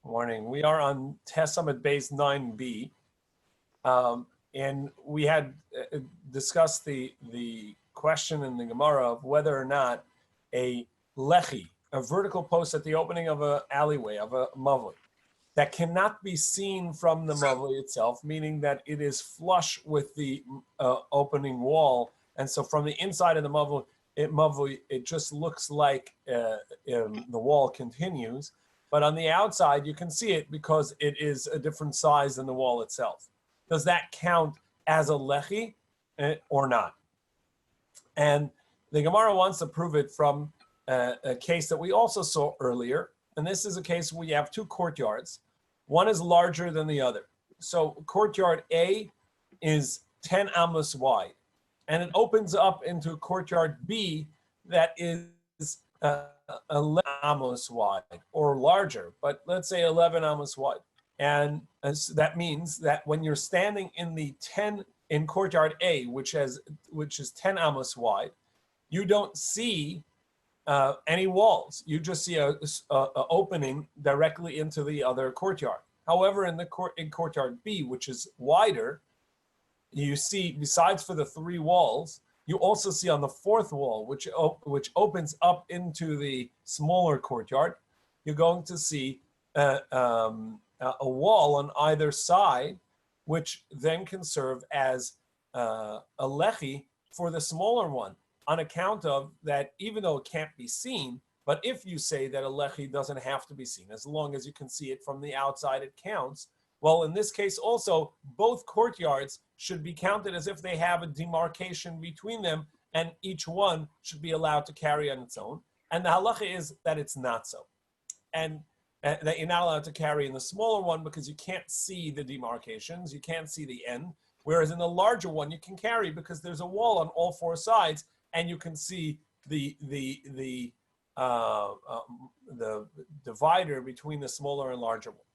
Morning. We are on Testament base 9b, and we had discussed the question in the Gemara of whether or not a lechi, a vertical post at the opening of an alleyway, of a mavli, that cannot be seen from the mavli itself, meaning that it is flush with the opening wall, and so from the inside of the mavli, it just looks like the wall continues. But on the outside, you can see it because it is a different size than the wall itself. Does that count as a lechi or not? And the Gemara wants to prove it from a case that we also saw earlier. And this is a case where we have two courtyards. One is larger than the other. So courtyard A is 10 amos wide. And it opens up into courtyard B that is 11 amos wide or larger, but let's say 11 amos wide. And that means that when you're standing in courtyard A, which is 10 amos wide, you don't see any walls. You just see a opening directly into the other courtyard. However, in courtyard B, which is wider, you see, besides for the three walls, you also see on the fourth wall, which opens up into the smaller courtyard, you're going to see a wall on either side, which then can serve as a lechi for the smaller one, on account of that, even though it can't be seen, but if you say that a lechi doesn't have to be seen, as long as you can see it from the outside, it counts. Well, in this case also, both courtyards should be counted as if they have a demarcation between them, and each one should be allowed to carry on its own. And the halacha is that it's not so. And that you're not allowed to carry in the smaller one because you can't see the demarcations, you can't see the end. Whereas in the larger one, you can carry because there's a wall on all four sides, and you can see the divider between the smaller and larger one.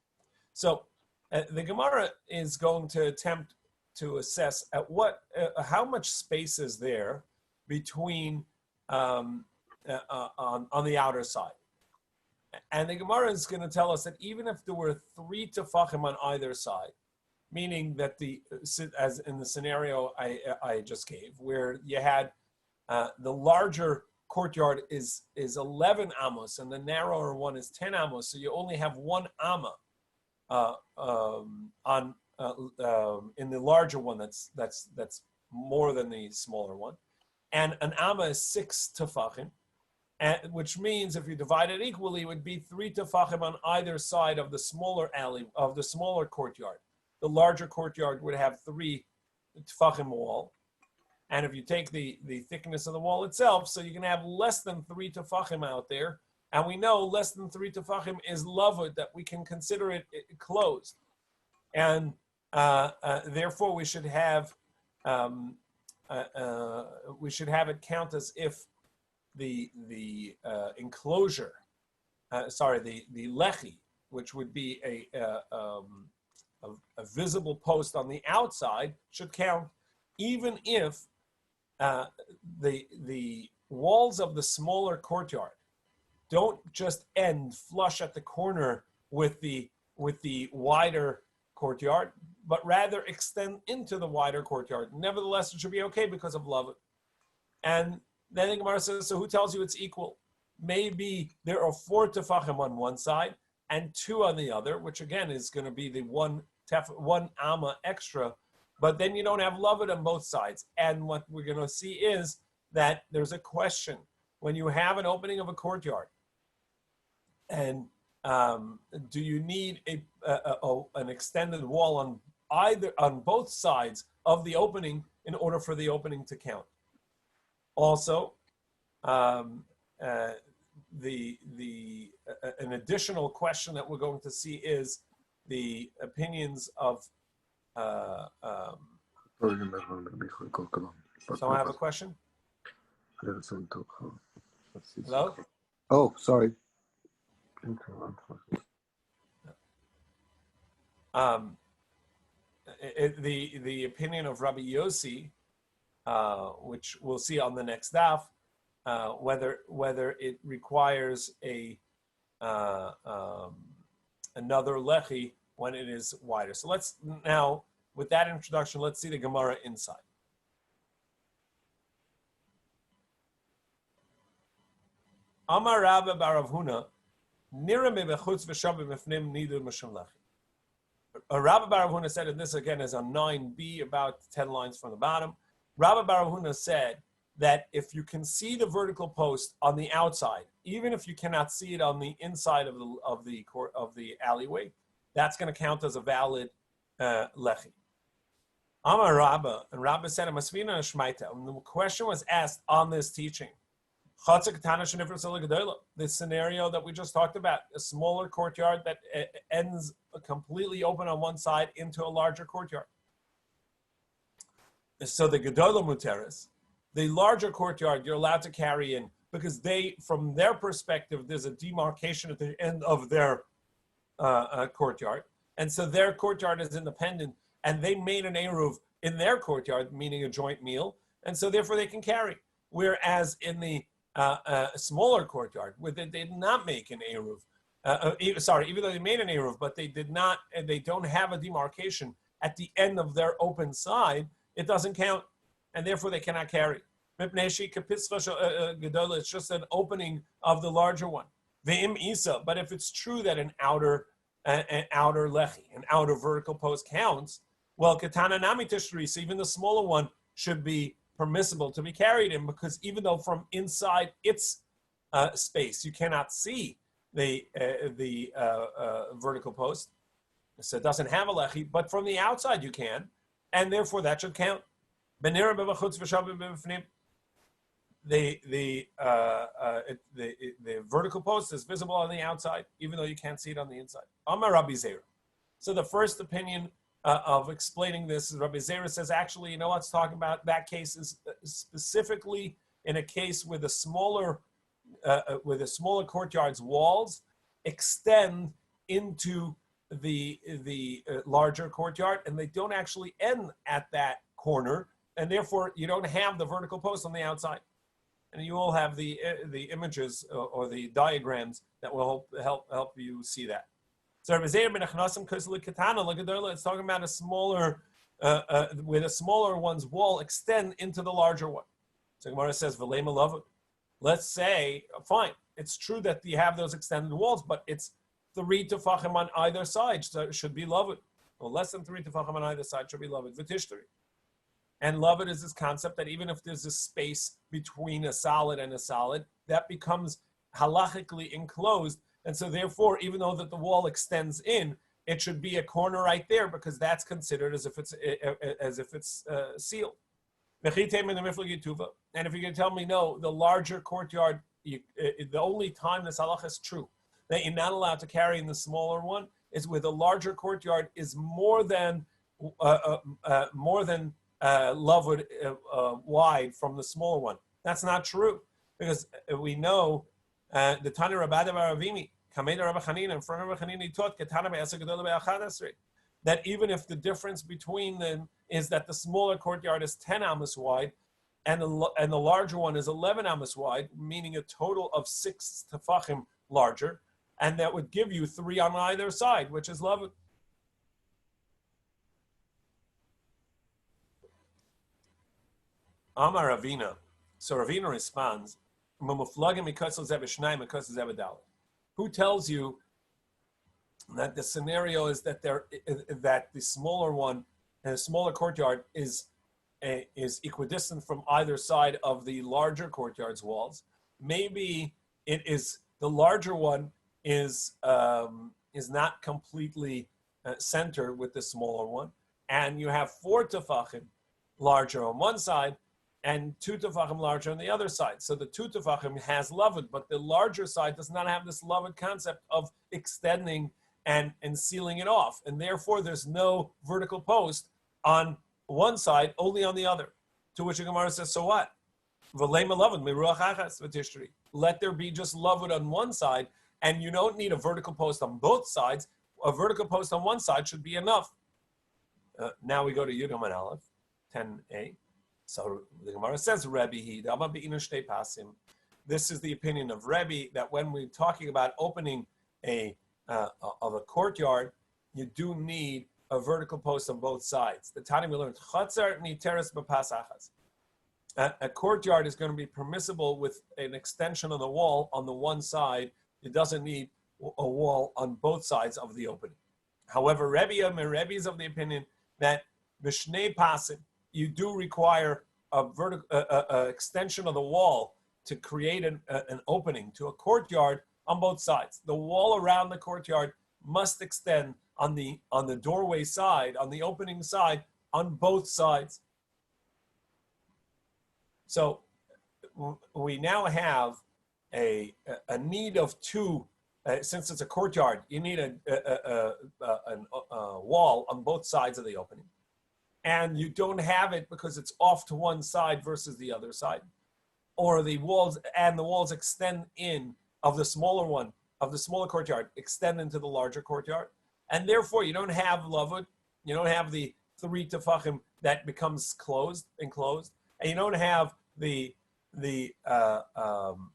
So the Gemara is going to attempt to assess at how much space is there between on the outer side. And the Gemara is going to tell us that even if there were 3 tefachim on either side, meaning that as in the scenario I just gave, where you had the larger courtyard is 11 amos and the narrower one is 10 amos, so you only have 1 amma in the larger one that's more than the smaller one, and an amma is 6 tefachim, which means if you divide it equally, it would be 3 tefachim on either side of the smaller courtyard. The larger courtyard would have 3 tefachim wall, and if you take the thickness of the wall itself, so you can have less than 3 tefachim out there. And we know less than 3 tefachim is lavud, that we can consider it closed. And therefore we should have it count as if the enclosure, the lechi, which would be a visible post on the outside, should count, even if the walls of the smaller courtyard don't just end flush at the corner with the wider courtyard, but rather extend into the wider courtyard. Nevertheless, it should be okay because of love. And then the Gemara says, so who tells you it's equal? Maybe there are 4 tefachim on one side and 2 on the other, which again is going to be the one amma extra, but then you don't have loved on both sides. And what we're going to see is that there's a question. When you have an opening of a courtyard, and do you need an extended wall on both sides of the opening in order for the opening to count? Also, an additional question that we're going to see is the opinions of. Someone have a question? Hello? Oh, sorry. The opinion of Rabbi Yossi, which we'll see on the next daf, whether it requires a another lechi when it is wider. So let's now, with that introduction, let's see the Gemara inside. Amar Rabba Bar Huna, Nira mebechutz v'shavim mifnim nidu mishum lechi. Rabbi Bar Huna said, and this again is on 9b, about 10 lines from the bottom. Rabbi Bar Huna said that if you can see the vertical post on the outside, even if you cannot see it on the inside of the alleyway, that's going to count as a valid lechi. Amar Rabba, and Rabba said, "Masvina shmaita." And the question was asked on this teaching. The scenario that we just talked about, a smaller courtyard that ends completely open on one side into a larger courtyard. So the Gedola Muteris, the larger courtyard, you're allowed to carry in because from their perspective, there's a demarcation at the end of their courtyard. And so their courtyard is independent, and they made an Eruv in their courtyard, meaning a joint meal, and so therefore they can carry. Whereas in the smaller courtyard, where they did not make an Eruv, even though they made an Eruv, but they don't have a demarcation at the end of their open side, it doesn't count, and therefore they cannot carry. It's just an opening of the larger one. But if it's true that an outer lechi, an outer vertical post counts, well, katana nami tishri, so even the smaller one should be permissible to be carried in, because even though from inside its space you cannot see the vertical post, so it doesn't have a lechi, but from the outside you can, and therefore that should count. The vertical post is visible on the outside, even though you can't see it on the inside. Amar Rabbi Zera. So the first opinion of explaining this is Rabbi Zera says, actually, you know what's talking about? That case is specifically in a case where the smaller courtyard's walls extend into the larger courtyard, and they don't actually end at that corner, and therefore you don't have the vertical post on the outside. And you all have the images or the diagrams that will help you see that. So it's talking about a smaller, where the smaller one's wall extend into the larger one. So Gemara says, let's say, fine, it's true that you have those extended walls, but it's 3 tefachim on either side, so it should be loved. Or less than 3 tefachim on either side should be loved. V'tishtari. And loved is this concept that even if there's a space between a solid and a solid, that becomes halachically enclosed. And so therefore, even though that the wall extends in, it should be a corner right there, because that's considered as if it's sealed. And if you're going to tell me, no, the larger courtyard, the only time this halacha is true, that you're not allowed to carry in the smaller one, is where the larger courtyard is more than loved wide from the smaller one. That's not true, because we know the Tana Rabbi Ravimi, Kameda Rabbi Chanina, in front of Rabbi Chanina, he taught that even if the difference between them is that the smaller courtyard is 10 amos wide, and the larger one is 11 amos wide, meaning a total of 6 tefachim larger, and that would give you 3 on either side, which is loved. Amar Ravina. So Ravina responds, who tells you that the scenario is that that the smaller one and the smaller courtyard is equidistant from either side of the larger courtyard's walls? Maybe it is the larger one is not completely centered with the smaller one, and you have 4 tefachim larger on one side and 2 tefachim larger on the other side. So the 2 tefachim has loved, but the larger side does not have this loved concept of extending and sealing it off. And therefore, there's no vertical post on one side, only on the other. To which the Gemara says, so what? Let there be just loved on one side, and you don't need a vertical post on both sides. A vertical post on one side should be enough. Now we go to Yud and Aleph, 10a. So the Gemara says, this is the opinion of Rebbe, that when we're talking about opening a of a courtyard, you do need a vertical post on both sides. The Tani we learned chatzar niteres b'pas achas. A courtyard is going to be permissible with an extension of the wall on the one side. It doesn't need a wall on both sides of the opening. However, Rebbe is of the opinion that b'shnei pasim, you do require a extension of the wall to create an opening to a courtyard on both sides. The wall around the courtyard must extend on the doorway side, on the opening side, on both sides. So we now have a need of two. Since it's a courtyard, you need a wall on both sides of the opening, and you don't have it because it's off to one side versus the other side, or the walls extend in of the smaller one of the smaller courtyard extend into the larger courtyard, and therefore you don't have lavud, you don't have the 3 tefachim that becomes enclosed, and you don't have the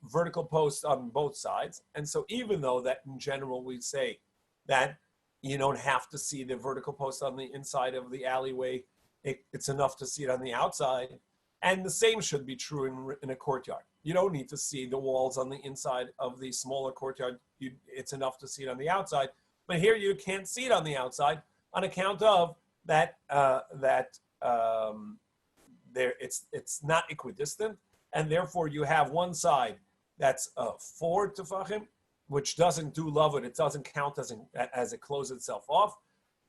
vertical post on both sides. And so even though that in general we say that you don't have to see the vertical post on the inside of the alleyway, it's enough to see it on the outside. And the same should be true in a courtyard. You don't need to see the walls on the inside of the smaller courtyard. It's enough to see it on the outside. But here you can't see it on the outside on account of that it's not equidistant, and therefore you have one side that's 4 tefachim, which doesn't do lavud, it doesn't count as it closes itself off,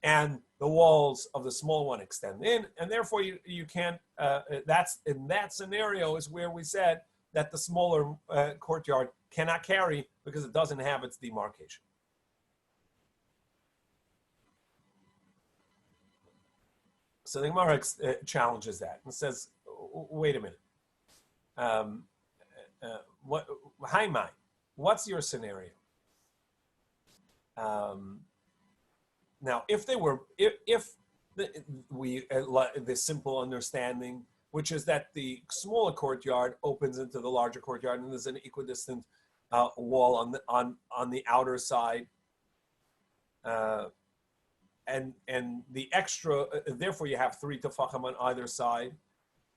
and the walls of the small one extend in, and therefore you can't. That's in that scenario is where we said that the smaller courtyard cannot carry because it doesn't have its demarcation. So the Gemara challenges that and says, "Wait a minute. What's your scenario? Now, if the simple understanding, which is that the smaller courtyard opens into the larger courtyard, and there's an equidistant wall on the outer side, and the extra, therefore you have 3 tefachim on either side.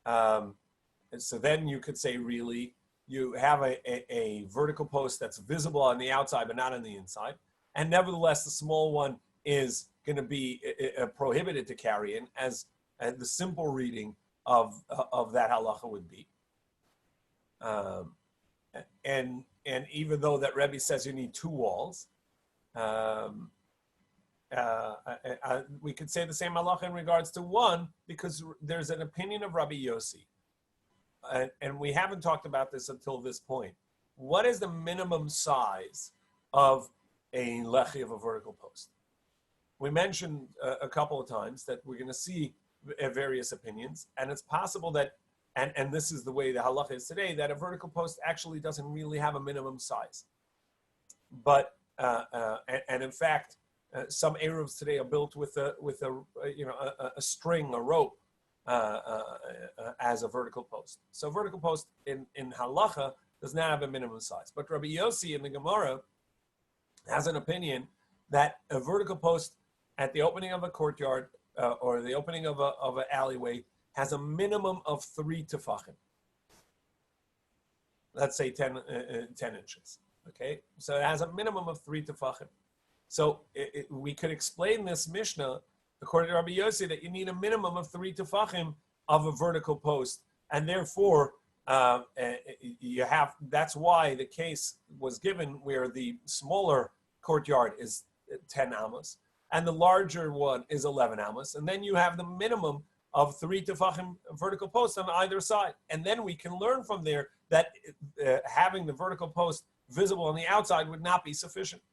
And so then you could say, really, you have a vertical post that's visible on the outside but not on the inside, and nevertheless the small one is going to be prohibited to carry in, as the simple reading of that halacha would be. And even though that Rebbe says you need 2 walls, we could say the same halacha in regards to 1, because there's an opinion of Rabbi Yossi. And we haven't talked about this until this point. What is the minimum size of a lechi of a vertical post? We mentioned a couple of times that we're going to see various opinions, and it's possible that, and this is the way the halacha is today, that a vertical post actually doesn't really have a minimum size. But and in fact, some eruvs today are built with a string, a rope, as a vertical post. So vertical post in halacha does not have a minimum size. But Rabbi Yossi in the Gemara has an opinion that a vertical post at the opening of a courtyard or the opening of an alleyway has a minimum of 3 tefachim. Let's say 10 inches. Okay, so it has a minimum of 3 tefachim. So we could explain this Mishnah according to Rabbi Yossi that you need a minimum of 3 tefachim of a vertical post, and therefore you have. That's why the case was given where the smaller courtyard is 10 amos and the larger one is 11 amos, and then you have the minimum of 3 tefachim vertical posts on either side, and then we can learn from there that having the vertical post visible on the outside would not be sufficient.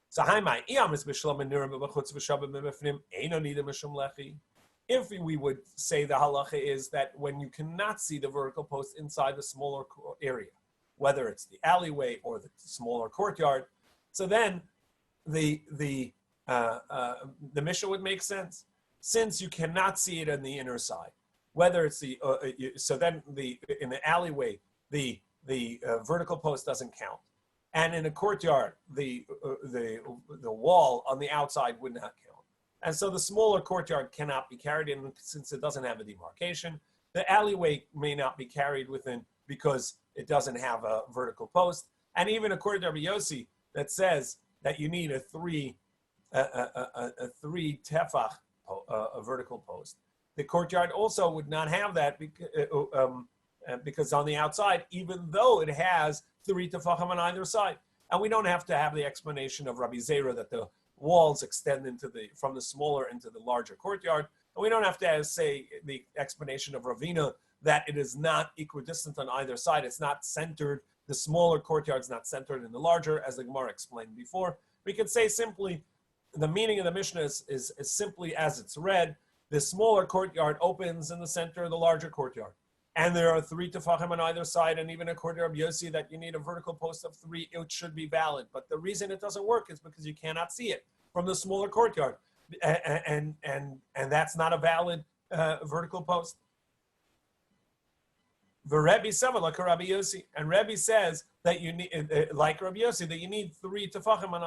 So, if we would say the halacha is that when you cannot see the vertical post inside the smaller area, whether it's the alleyway or the smaller courtyard, so then the Mishnah would make sense, since you cannot see it on the inner side. Whether it's so then in the alleyway the vertical post doesn't count. and in a courtyard, the wall on the outside would not count. And so the smaller courtyard cannot be carried in since it doesn't have a demarcation. The alleyway may not be carried within because it doesn't have a vertical post. And even according to Rabbi Yossi, that says that you need a three tefach, a vertical post. The courtyard also would not have that because on the outside, even though it has 3 tefachim on either side. And we don't have to have the explanation of Rabbi Zera that the walls extend from the smaller into the larger courtyard. And we don't have to say the explanation of Ravina that it is not equidistant on either side. It's not centered. The smaller courtyard is not centered in the larger, as the Gemara explained before. We could say simply, the meaning of the Mishnah is simply as it's read. The smaller courtyard opens in the center of the larger courtyard. And there are 3 tefachim on either side, and even according to Rabbi Yossi that you need a vertical post of 3, it should be valid. But the reason it doesn't work is because you cannot see it from the smaller courtyard. And that's not a valid vertical post. Rebbe like Rabbi Yossi, and Rebbe says that you need, like Rabbi Yossi, that you need 3 tefachim on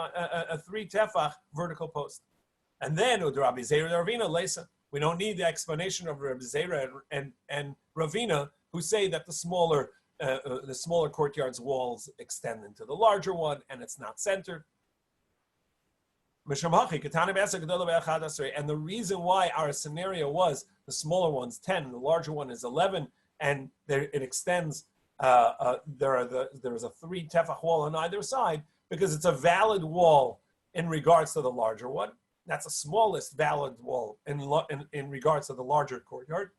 a 3 tefach vertical post. And then with Rabbi Zera Ravina Lesa, we don't need the explanation of Rabbi Zera and Ravina, who say that the smaller courtyard's walls extend into the larger one, and it's not centered. And the reason why our scenario was the smaller one's 10, and the larger one is 11, and it extends. There is a 3 tefach wall on either side because it's a valid wall in regards to the larger one. That's the smallest valid wall in regards to the larger courtyard.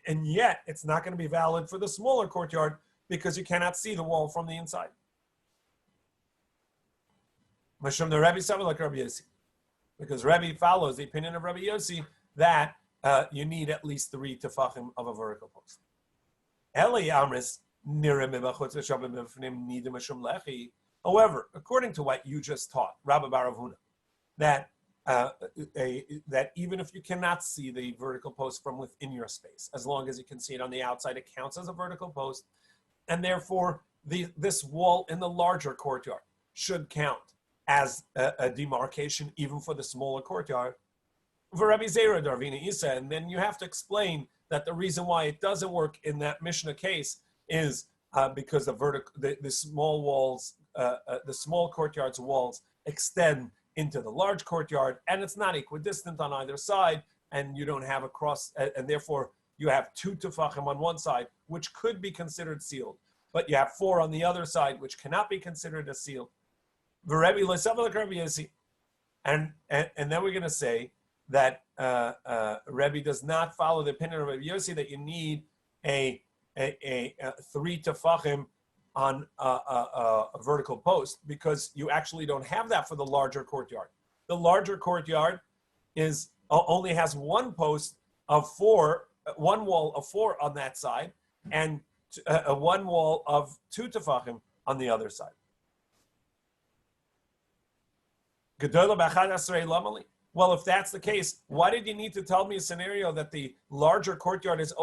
And yet it's not going to be valid for the smaller courtyard because you cannot see the wall from the inside. Because Rebbe follows the opinion of Rabbi Yossi that you need at least 3 tefachim of a vertical post. However, according to what you just taught, Rabbi Baravuna, that even if you cannot see the vertical post from within your space, as long as you can see it on the outside, it counts as a vertical post, and therefore this wall in the larger courtyard should count as a demarcation even for the smaller courtyard. For Rabbi Zera Darvina Isa, and then you have to explain that the reason why it doesn't work in that Mishnah case is because the small walls, the small courtyard's walls extend into the large courtyard, and it's not equidistant on either side, and you don't have a cross, and therefore you have 2 tefachim on one side, which could be considered sealed, but you have 4 on the other side, which cannot be considered as sealed. And then we're going to say that Rebbe does not follow the opinion of Rabbi Yossi that you need a 3 tefachim on a vertical post, because you actually don't have that for the larger courtyard. The larger courtyard only has 1 post of 4, 1 wall of 4 on that side, and 1 wall of 2 tefachim on the other side. Well, if that's the case, why did you need to tell me a scenario that the larger courtyard is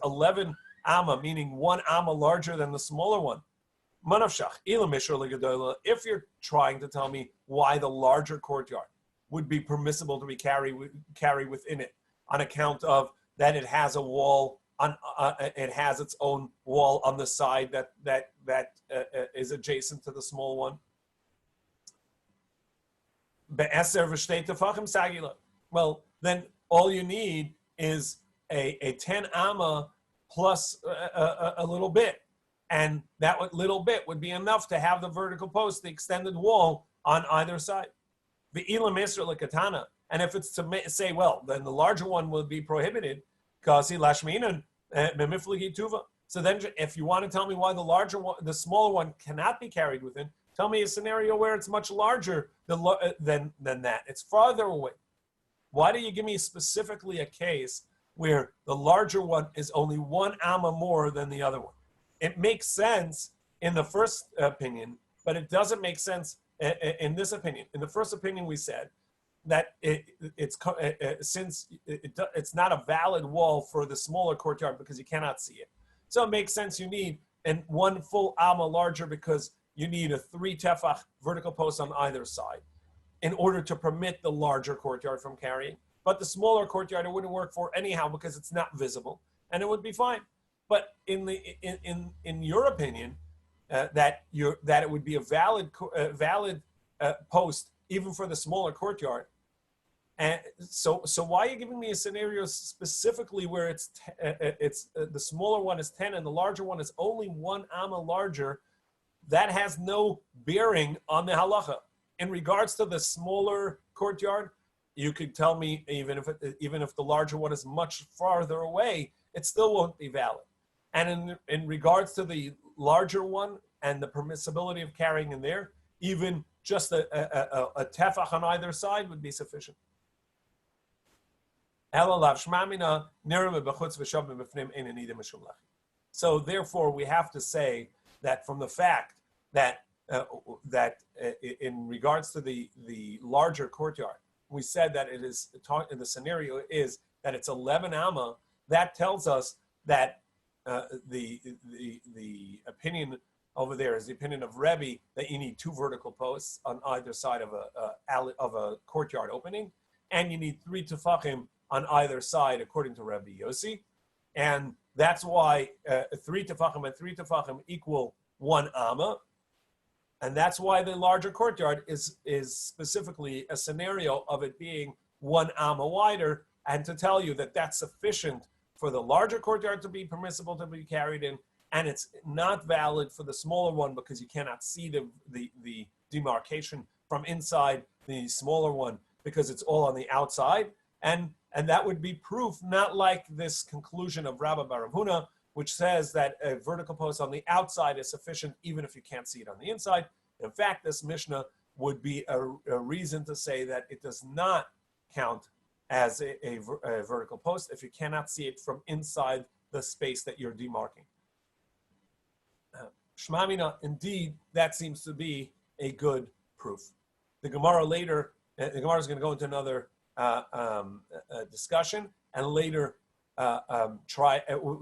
11 amma, meaning 1 amma larger than the smaller one? If you're trying to tell me why the larger courtyard would be permissible to be carry within it on account of that it has a wall on, it has its own wall on the side that is adjacent to the small one. Well, then all you need is a 10 amma plus a little bit. And that little bit would be enough to have the vertical post, the extended wall on either side. And if it's to say, well, then the larger one will be prohibited. So then if you want to tell me why the smaller one cannot be carried within, tell me a scenario where it's much larger than that. It's farther away. Why do you give me specifically a case where the larger one is only 1 amma more than the other one? It makes sense in the first opinion, but it doesn't make sense in this opinion. In the first opinion, we said that since it's not a valid wall for the smaller courtyard because you cannot see it. So it makes sense you need and 1 full amma larger because you need a 3 tefach vertical post on either side in order to permit the larger courtyard from carrying. But the smaller courtyard it wouldn't work for anyhow because it's not visible, and it would be fine. But in your opinion, that it would be a valid post even for the smaller courtyard. And so why are you giving me a scenario specifically where it's the smaller one is 10 and the larger one is only 1 amma larger? That has no bearing on the halacha. In regards to the smaller courtyard, you could tell me even if the larger one is much farther away, it still won't be valid. And in regards to the larger one and the permissibility of carrying in there, even just a tefach on either side would be sufficient. So therefore, we have to say that from the fact that in regards to the larger courtyard, we said that it is the scenario is that it's 11 amma. That tells us that the opinion over there is the opinion of Rebbe that you need 2 vertical posts on either side of a courtyard opening, and you need 3 tefachim on either side, according to Rabbi Yossi, and that's why 3 tefachim and 3 tefachim equal 1 amma. And that's why the larger courtyard is specifically a scenario of it being 1 amma wider, and to tell you that that's sufficient for the larger courtyard to be permissible to be carried in, and it's not valid for the smaller one because you cannot see the demarcation from inside the smaller one because it's all on the outside, and that would be proof, not like this conclusion of Rabbi Bar Huna, which says that a vertical post on the outside is sufficient even if you can't see it on the inside. In fact, this Mishnah would be a reason to say that it does not count as a vertical post if you cannot see it from inside the space that you're demarking. Shmamina, indeed, that seems to be a good proof. The Gemara later, the Gemara is going to go into another discussion, and later the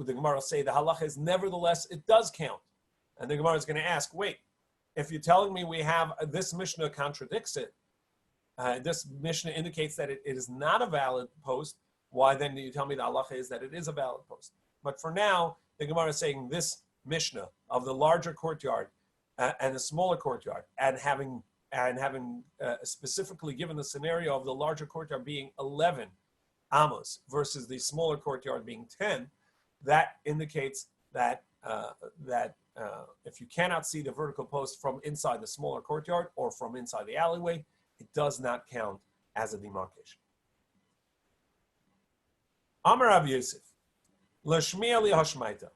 Gemara will say the halacha is nevertheless, it does count. And the Gemara is going to ask, wait, if you're telling me we have, this Mishnah contradicts it, this Mishnah indicates that it is not a valid post, why then do you tell me the halacha is that it is a valid post? But for now, the Gemara is saying this Mishnah of the larger courtyard and the smaller courtyard, and having specifically given the scenario of the larger courtyard being 11 amos versus the smaller courtyard being 10, that indicates that if you cannot see the vertical post from inside the smaller courtyard or from inside the alleyway, it does not count as a demarcation. Amar Rav Yosef, L'shmiya li hashmaita.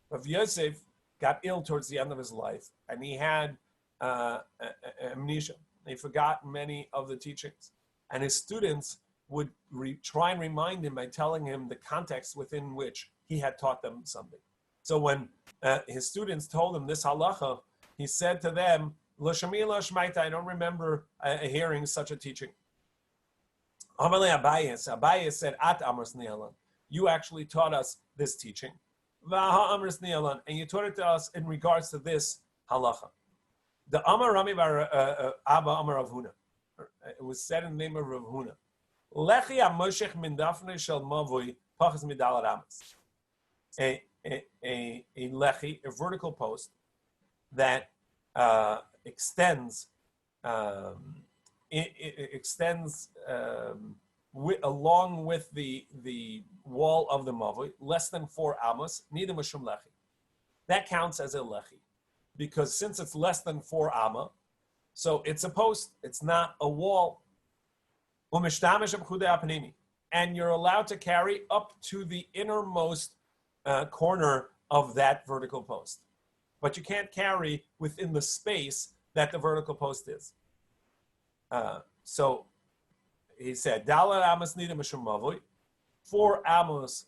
Rav Yosef got ill towards the end of his life, and he had amnesia. He forgot many of the teachings, and his students would try and remind him by telling him the context within which he had taught them something. So when his students told him this halacha, he said to them, L'shmiya li hashmaita, I don't remember hearing such a teaching. Abaye said, At amras ni'alan, you actually taught us this teaching. And you taught it to us in regards to this halacha. The Amar Rami Bar Abba Amar Rav Huna. It was said in the name of Rav Huna. Lechi amoshech min dafne shel mavoi pachas midal ramas. A lechi, a vertical post that extends along with the wall of the mavoi, less than 4 amos, neither mashum lechi. That counts as a lechi, because since it's less than 4 amma, so it's a post, it's not a wall. And you're allowed to carry up to the innermost corner of that vertical post, but you can't carry within the space that the vertical post is. So he said, Dalar amos nida mishum mavoi, 4 amos.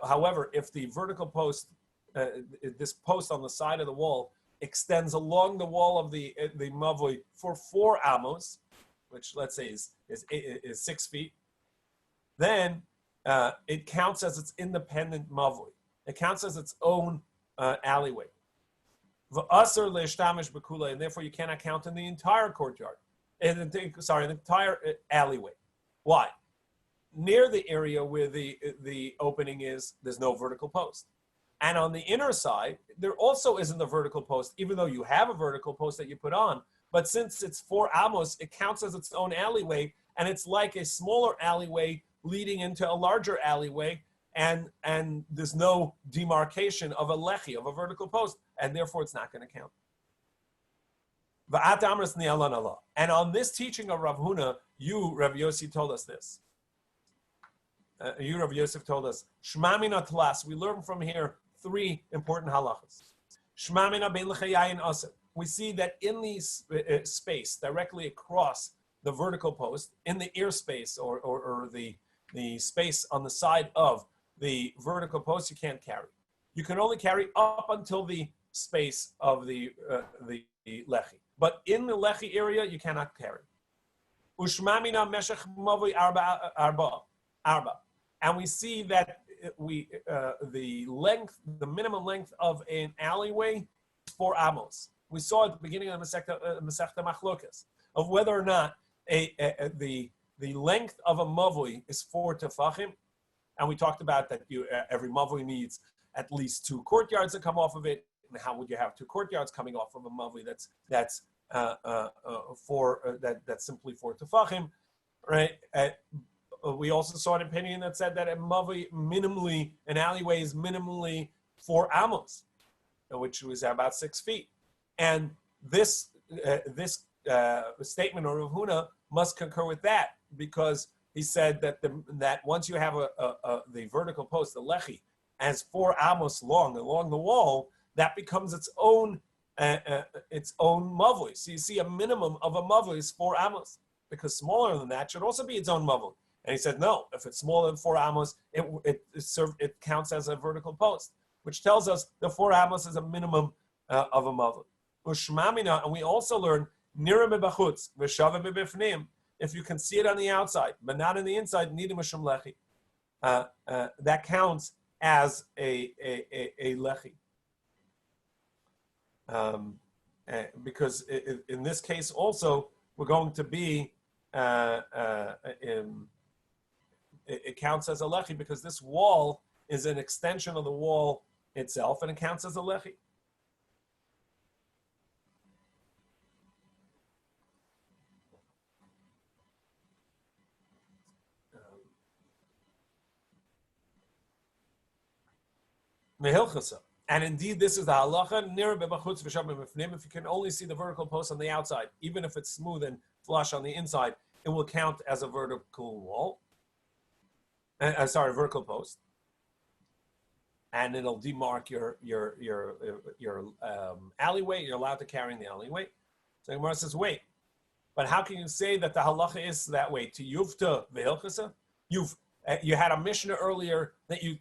However, if the vertical post, this post on the side of the wall, extends along the wall of the mavoi for 4 amos, which let's say is 6 feet, then it counts as its independent mavoi. It counts as its own alleyway. V'asar le'ishtamish b'kulei, and therefore you cannot count in the entire courtyard. The entire alleyway. Why? Near the area where the opening is, there's no vertical post. And on the inner side, there also isn't a vertical post, even though you have a vertical post that you put on. But since it's 4 amos, it counts as its own alleyway, and it's like a smaller alleyway leading into a larger alleyway, and there's no demarcation of a lechi, of a vertical post, and therefore it's not going to count. And on this teaching of Rav Huna, you, Rav Yossi, told us this. You, Rav Yosef, told us, Shmamina Tlas. We learn from here 3 important halachas. Shmamina bein l'chayayin aser. We see that in the space directly across the vertical post, in the ear space or the space on the side of the vertical post, you can't carry. You can only carry up until the space of the lechi. But in the lechi area, you cannot carry. Ushmamina meshech mavui arba. And we see that the minimum length of an alleyway is 4 amos. We saw at the beginning of the Masechta Machlokas of whether or not the length of a mavui is 4 tefachim, and we talked about that every mavui needs at least 2 courtyards that come off of it. And how would you have 2 courtyards coming off of a mavui that's simply 4 tefachim, right? We also saw an opinion that said that a mavui an alleyway is minimally 4 amos, which was about 6 feet. And this statement of Rav Huna must concur with that, because he said that once you have the vertical post, the lechi, as 4 amos long along the wall, that becomes its own mavui. So you see a minimum of a mavui is 4 amos, because smaller than that should also be its own mavui. And he said, no, if it's smaller than 4 amos, it counts as a vertical post, which tells us the 4 amos is a minimum of a mavui. Ushmamina, and we also learn nira mebachutz v'shava mebifnim. If you can see it on the outside, but not on the inside, nida mishum lechi. That counts as a lechi. Because in this case also, we're going to be it counts as a lechi because this wall is an extension of the wall itself, and it counts as a lechi. And indeed, this is the halacha. If you can only see the vertical post on the outside, even if it's smooth and flush on the inside, it will count as a vertical wall. Vertical post, and it'll demark your alleyway. You're allowed to carry in the alleyway. So Gemara says, wait, but how can you say that the halacha is that way? To yuvta vehilchasa, you had a Mishnah earlier that you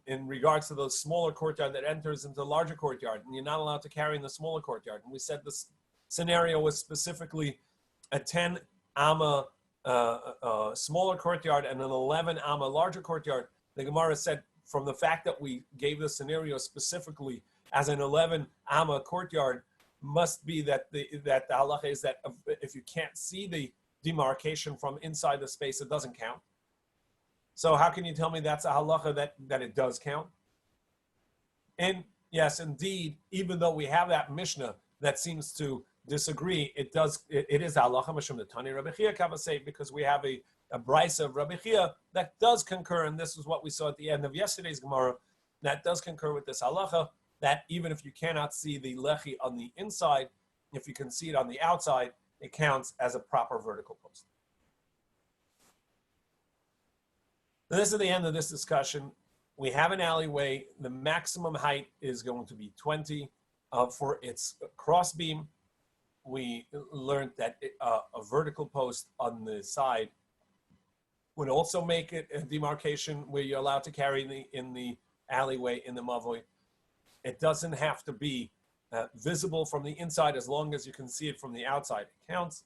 in regards to the smaller courtyard that enters into the larger courtyard, and you're not allowed to carry in the smaller courtyard. And we said this scenario was specifically a 10 amma smaller courtyard and an 11 amma larger courtyard. The Gemara said from the fact that we gave the scenario specifically as an 11 amma courtyard must be that the halacha is that if you can't see the demarcation from inside the space, it doesn't count. So how can you tell me that's a halacha that it does count? And yes, indeed, even though we have that Mishnah that seems to disagree, it is halacha mishum the Tani Rabbi Chia Kavasei, because we have a brisa of Rabbi Chia that does concur, and this is what we saw at the end of yesterday's Gemara, that does concur with this halacha, that even if you cannot see the lechi on the inside, if you can see it on the outside, it counts as a proper vertical post. And this is the end of this discussion. We have an alleyway. The maximum height is going to be 20 for its cross beam. We learned that a vertical post on the side would also make it a demarcation where you're allowed to carry in the alleyway, in the mavoi. It doesn't have to be visible from the inside as long as you can see it from the outside. It counts.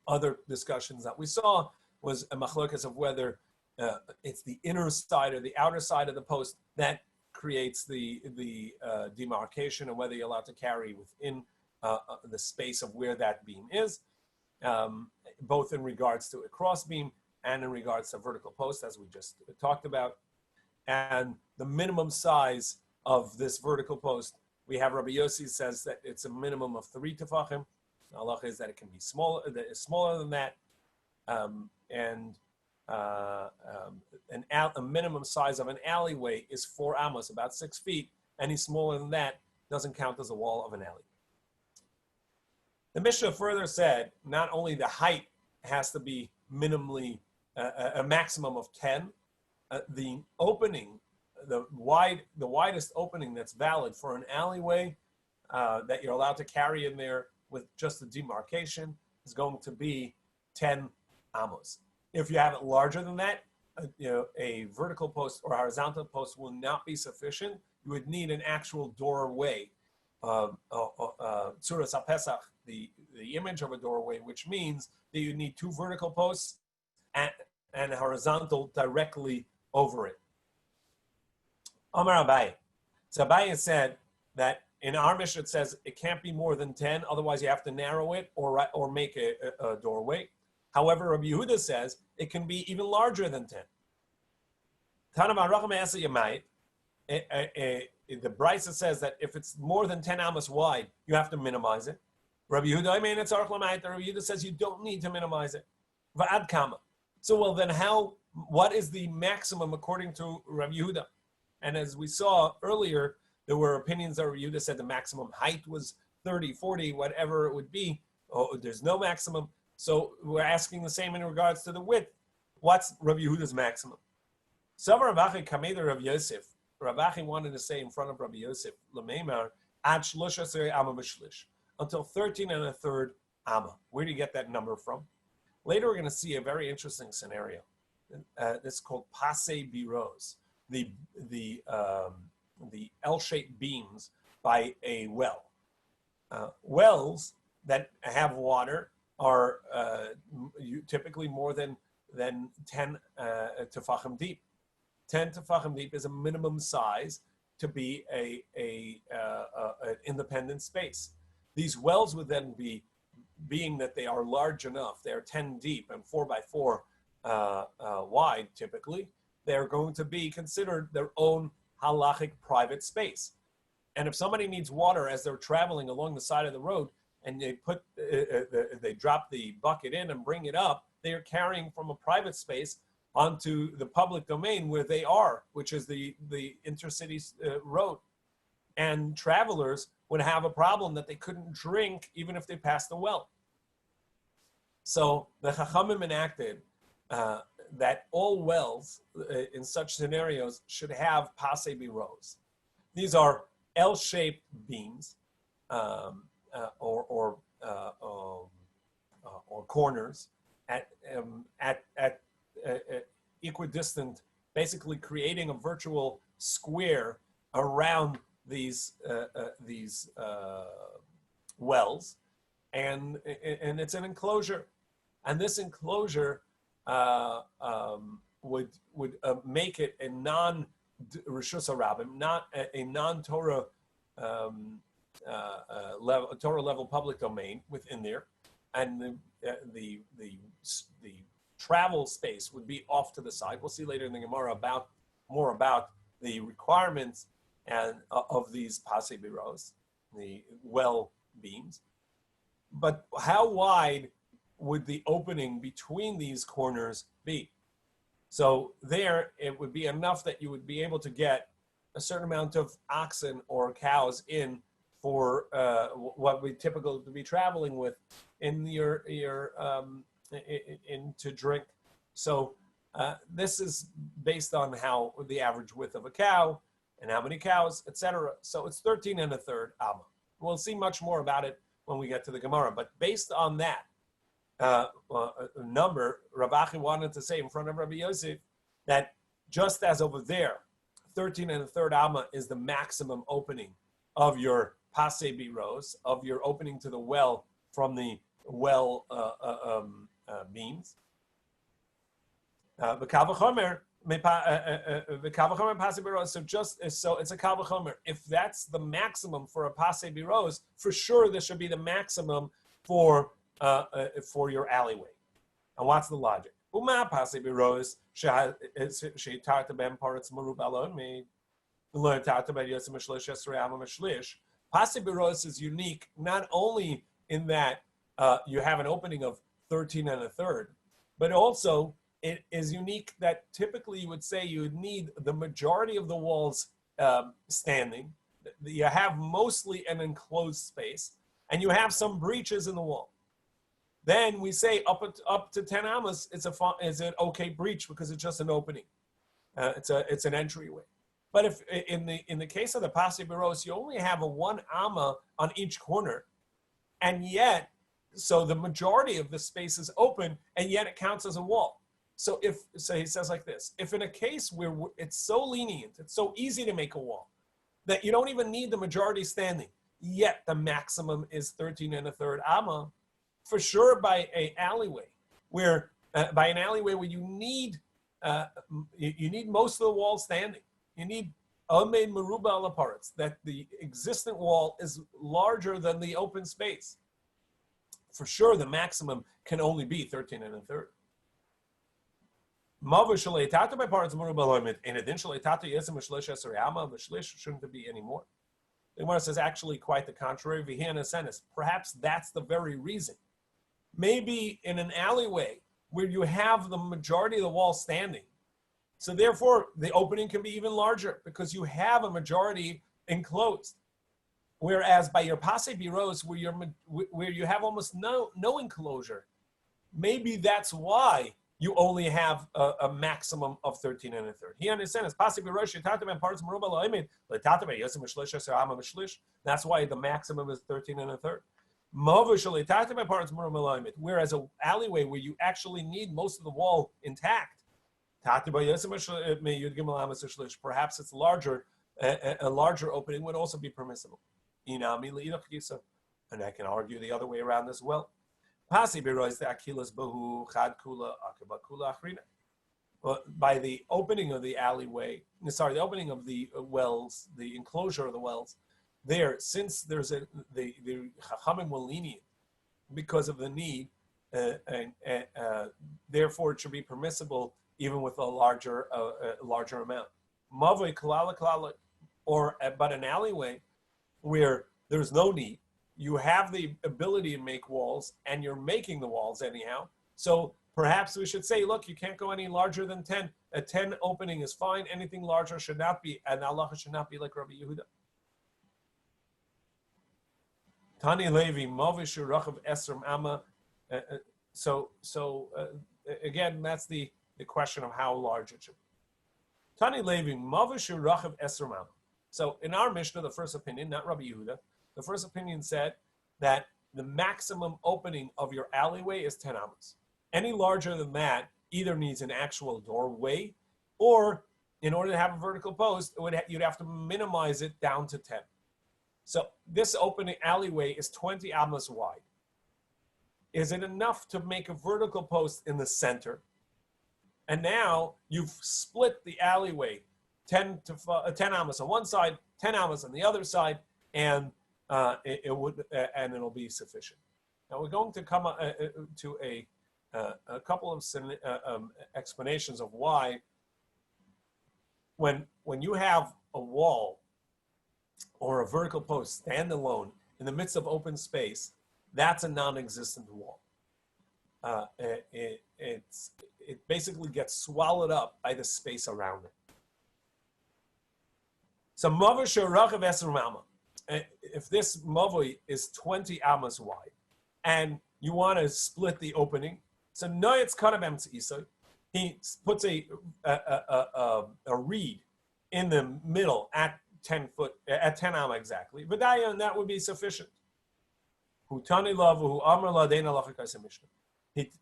Other discussions that we saw was a machlokas of whether it's the inner side or the outer side of the post that creates the demarcation and whether you're allowed to carry within the space of where that beam is, both in regards to a cross beam and in regards to vertical post, as we just talked about. And the minimum size of this vertical post, we have Rabbi Yossi says that it's a minimum of 3 tefachim. The halacha is that it can be smaller than that. A minimum size of an alleyway is 4 amos, about 6 feet. Any smaller than that doesn't count as a wall of an alley. The Mishnah further said not only the height has to be minimally a maximum of 10, the opening, the widest opening that's valid for an alleyway that you're allowed to carry in there with just the demarcation is going to be 10 amos. If you have it larger than that, a vertical post or horizontal post will not be sufficient. You would need an actual doorway, Tzuras HaPesach, the image of a doorway, which means that you need 2 vertical posts and a horizontal directly over it. Amar Abaye. So Abaye said that in our Mishnah it says it can't be more than 10, otherwise you have to narrow it or make a doorway. However, Rabbi Yehuda says it can be even larger than 10. The Brisa says that if it's more than 10 amos wide, you have to minimize it. Rabbi Yehuda says you don't need to minimize it. Va'ad kama. So well then what is the maximum according to Rabbi Yehuda? And as we saw earlier, there were opinions that Rabbi Yehuda said the maximum height was 30, 40, whatever it would be. Oh, there's no maximum. So we're asking the same in regards to the width. What's Rabbi Yehuda's maximum? Savar Ravachi Kameder Rav Yosef. Ravachi wanted to say in front of Rabbi Yosef, Lameimar, Ad Shlosh Amma B'Shlish, until 13 and a third Amma. Where do you get that number from? Later we're going to see a very interesting scenario. It's called Pasei Biros, the L-shaped beams by a well. Wells that have water are typically more than 10 tefachim deep. 10 tefachim deep is a minimum size to be an independent space. These wells would then be, being that they are large enough, they are 10 deep and 4 by 4 wide typically, they're going to be considered their own halachic private space. And if somebody needs water as they're traveling along the side of the road and they drop the bucket in and bring it up, they are carrying from a private space onto the public domain where they are, which is the intercity road. And travelers would have a problem that they couldn't drink even if they passed the well. So the Chachamim enacted that all wells in such scenarios should have Pasei Biros. These are L-shaped beams or corners at equidistant, basically creating a virtual square around these wells, and it's an enclosure, and this enclosure would make it a non-Rishus HaRabim, not a non-Torah Torah level public domain within there, and the travel space would be off to the side. We'll see later in the Gemara more about the requirements and of these Pasei Biros, the well beams. But how wide would the opening between these corners be? So there, it would be enough that you would be able to get a certain amount of oxen or cows in for what we typically to be traveling with in in to drink. So this is based on how the average width of a cow and how many cows, etc. So it's 13 and a third amma. We'll see much more about it when we get to the Gemara. But based on that number, Ravachi wanted to say in front of Rabbi Yosef that just as over there, 13 and a third amma is the maximum opening of your Pasei Biros, of your opening to the well from the well beams. The Kavachomer, So it's a kal v'chomer. If that's the maximum for a pasei biros, for sure this should be the maximum for your alleyway. And what's the logic? Uma pasei biros she'tarta ben paretz merubah me lo tarta ben yosem mishlish esrei ama mishlish. Pasei biros is unique not only in that you have an opening of 13 and a third, but also it is unique that typically you would say you would need the majority of the walls standing. You have mostly an enclosed space, and you have some breaches in the wall. Then we say up to 10 amas, it's an okay breach because it's just an opening. It's an entryway. But if in the case of the pasei biros, you only have a 1 amma on each corner, and yet so the majority of the space is open, and yet it counts as a wall. So he says like this: if in a case where it's so lenient, it's so easy to make a wall that you don't even need the majority standing, yet the maximum is 13 and a third amma, for sure by an alleyway where you need most of the wall standing. You need amein meruba al aparetz, that the existent wall is larger than the open space. For sure, the maximum can only be 13 and a third. In addition, shouldn't be any more. The Gemara says actually quite the contrary. Perhaps that's the very reason. Maybe in an alleyway where you have the majority of the wall standing, so therefore the opening can be even larger because you have a majority enclosed. Whereas by your pasei biros, where you have almost no enclosure, maybe that's why you only have a maximum of 13 and a third. He understands. That's why the maximum is 13 and a third. Whereas an alleyway where you actually need most of the wall intact, perhaps it's larger. A larger opening would also be permissible. And I can argue the other way around as well. By the opening of the alleyway, the opening of the wells, the enclosure of the wells, there, since there's the Chachamim were lenient because of the need, therefore it should be permissible even with a larger amount. But an alleyway where there's no need, you have the ability to make walls, and you're making the walls anyhow. So perhaps we should say, look, you can't go any larger than 10. A 10 opening is fine. Anything larger should not be, and Allah should not be like Rabbi Yehuda. Tani Levi, Movishu Rachav Esrim Amma. Again, that's the question of how large it should be. Tani Levi, Movishu Rachav Esrim Amma. So in our Mishnah, the first opinion, not Rabbi Yehuda, the first opinion said that the maximum opening of your alleyway is 10 amas. Any larger than that either needs an actual doorway, or in order to have a vertical post, you'd have to minimize it down to 10. So this opening alleyway is 20 amas wide. Is it enough to make a vertical post in the center? And now you've split the alleyway 10 amas on one side, 10 amas on the other side, and it'll be sufficient. Now we're going to come to a couple of explanations of why, when you have a wall or a vertical post stand alone in the midst of open space, that's a non-existent wall. It basically gets swallowed up by the space around it. So if this mavoi is 20 amas wide, and you want to split the opening, so noyetz kanabem tzisoi, he puts a reed in the middle at 10 amma exactly. V'dayon, that would be sufficient.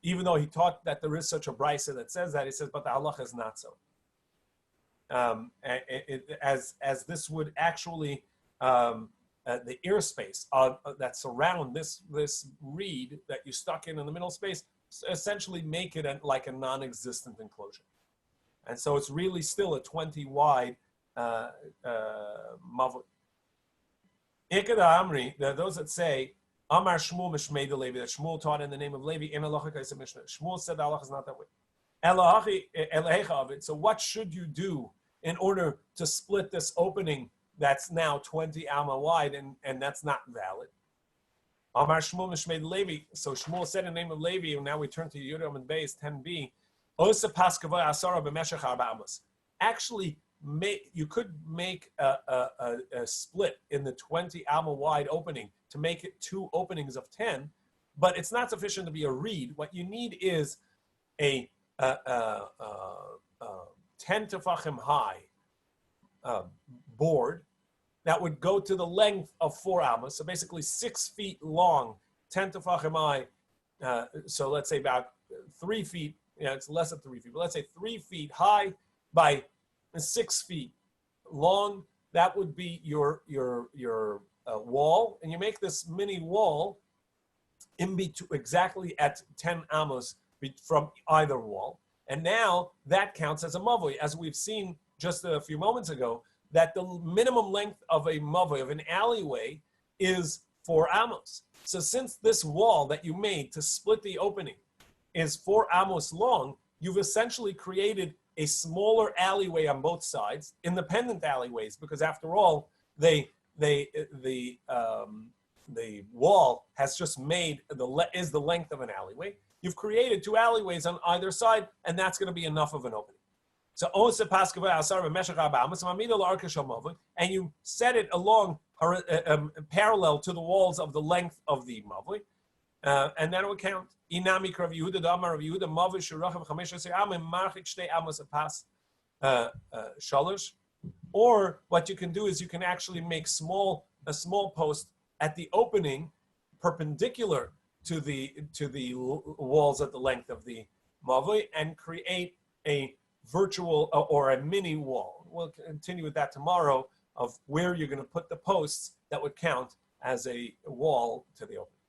Even though he taught that there is such a brisa that says that, he says, but the halacha is not so. As this would actually the airspace that surround this reed that you stuck in the middle space, essentially make it like a non-existent enclosure. And so it's really still a 20 wide mavoi. Ikeda Amri, there are those that say, Amar Shmuel Mishmei de Levi, that Shmuel taught in the name of Levi, in halacha kaisa Mishnah. Shmuel said the halacha is not that way. Elahecha of it. So what should you do in order to split this opening that's now 20 amma wide, and that's not valid? Amar Shmuel Mishmei de Levi. So Shmuel said in the name of Levi, and now we turn to Yudam and Beis 10b. Osa paskavoy asara b'meshech arba amos. Actually, you could make a split in the 20 amma wide opening to make it 2 openings of 10, but it's not sufficient to be a reed. What you need is a 10 tefachim high board that would go to the length of 4 amos, so basically 6 feet long, 10 tefachim high. So let's say about 3 feet. It's less than 3 feet, but let's say 3 feet high by 6 feet long. That would be your wall, and you make this mini wall in between, exactly at 10 amos from either wall, and now that counts as a mavoi, as we've seen just a few moments ago, that the minimum length of a mavoi, of an alleyway, is 4 amos. So since this wall that you made to split the opening is 4 amos long, you've essentially created a smaller alleyway on both sides, independent alleyways, because after all, the wall has just made is the length of an alleyway. You've created 2 alleyways on either side, and that's going to be enough of an opening. So and you set it along parallel to the walls of the length of the mavoi, and that will count. Inami Rav Yehuda Damar Rav Yehuda Mavoi Shurachav 15 Amim Marchik Shtei Amos Apas Shalosh. Or what you can do is you can actually make a small post at the opening, perpendicular to the walls at the length of the mavoi, and create a virtual or a mini wall. We'll continue with that tomorrow, of where you're going to put the posts that would count as a wall to the opening.